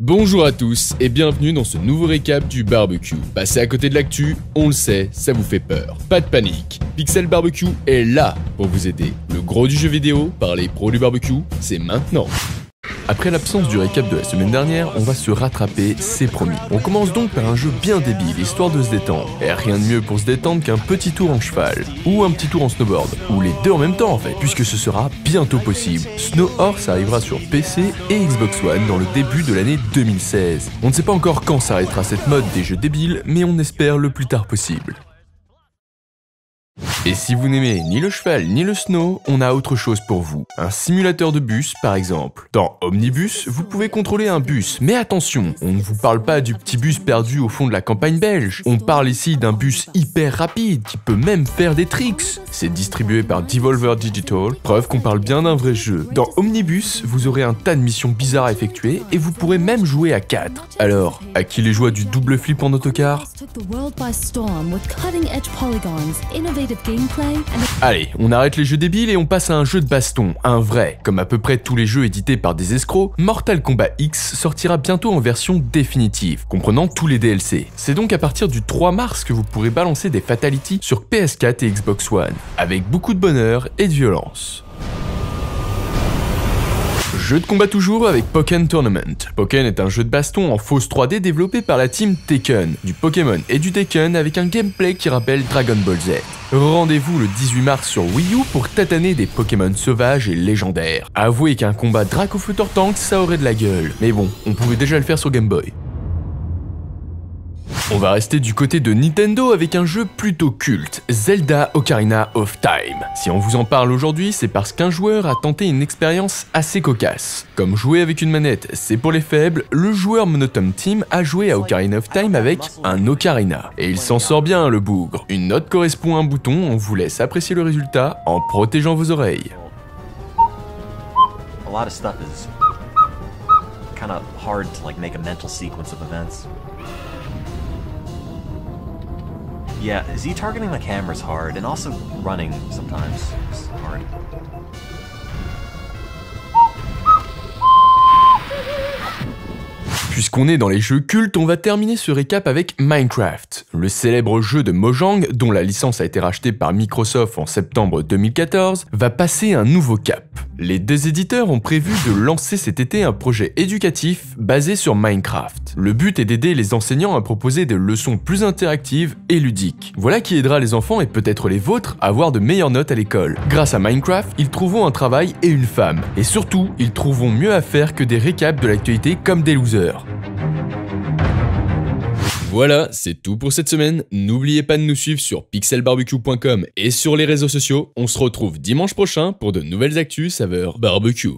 Bonjour à tous et bienvenue dans ce nouveau récap du barbecue. Passez à côté de l'actu, on le sait, ça vous fait peur. Pas de panique, Pixel Barbecue est là pour vous aider. Le gros du jeu vidéo par les pros du barbecue, c'est maintenant. Après l'absence du récap de la semaine dernière, on va se rattraper, c'est promis. On commence donc par un jeu bien débile, histoire de se détendre. Et rien de mieux pour se détendre qu'un petit tour en cheval, ou un petit tour en snowboard, ou les deux en même temps en fait, puisque ce sera bientôt possible. Snow Horse arrivera sur PC et Xbox One dans le début de l'année 2016. On ne sait pas encore quand s'arrêtera cette mode des jeux débiles, mais on espère le plus tard possible. Et si vous n'aimez ni le cheval ni le snow, on a autre chose pour vous. Un simulateur de bus par exemple. Dans Omnibus, vous pouvez contrôler un bus, mais attention, on ne vous parle pas du petit bus perdu au fond de la campagne belge. On parle ici d'un bus hyper rapide qui peut même faire des tricks. C'est distribué par Devolver Digital, preuve qu'on parle bien d'un vrai jeu. Dans Omnibus, vous aurez un tas de missions bizarres à effectuer et vous pourrez même jouer à 4. Alors, à qui les joies du double flip en autocar? Allez, on arrête les jeux débiles et on passe à un jeu de baston, un vrai. Comme à peu près tous les jeux édités par des escrocs, Mortal Kombat X sortira bientôt en version définitive, comprenant tous les DLC. C'est donc à partir du 3 mars que vous pourrez balancer des fatalities sur PS4 et Xbox One, avec beaucoup de bonheur et de violence. Jeu de combat toujours avec Pokken Tournament. Pokken est un jeu de baston en fausse 3D développé par la team Tekken, du Pokémon et du Tekken avec un gameplay qui rappelle Dragon Ball Z. Rendez-vous le 18 mars sur Wii U pour tataner des Pokémon sauvages et légendaires. Avouez qu'un combat Draco Flutter Tank ça aurait de la gueule, mais bon, on pouvait déjà le faire sur Game Boy. On va rester du côté de Nintendo avec un jeu plutôt culte, Zelda Ocarina of Time. Si on vous en parle aujourd'hui, c'est parce qu'un joueur a tenté une expérience assez cocasse. Comme jouer avec une manette, c'est pour les faibles, le joueur Monotone Team a joué à Ocarina of Time avec un ocarina. Et il s'en sort bien, le bougre. Une note correspond à un bouton, on vous laisse apprécier le résultat en protégeant vos oreilles. A lot of stuff is kind of hard to make a mental sequence of events. Yeah, Z-targeting the camera is hard, and also running sometimes is hard. Puisqu'on est dans les jeux cultes, on va terminer ce récap avec Minecraft. Le célèbre jeu de Mojang, dont la licence a été rachetée par Microsoft en septembre 2014, va passer un nouveau cap. Les deux éditeurs ont prévu de lancer cet été un projet éducatif basé sur Minecraft. Le but est d'aider les enseignants à proposer des leçons plus interactives et ludiques. Voilà qui aidera les enfants et peut-être les vôtres à avoir de meilleures notes à l'école. Grâce à Minecraft, ils trouveront un travail et une femme. Et surtout, ils trouveront mieux à faire que des récaps de l'actualité comme des losers. Voilà, c'est tout pour cette semaine. N'oubliez pas de nous suivre sur pixelbarbecue.com et sur les réseaux sociaux. On se retrouve dimanche prochain pour de nouvelles actus saveur barbecue.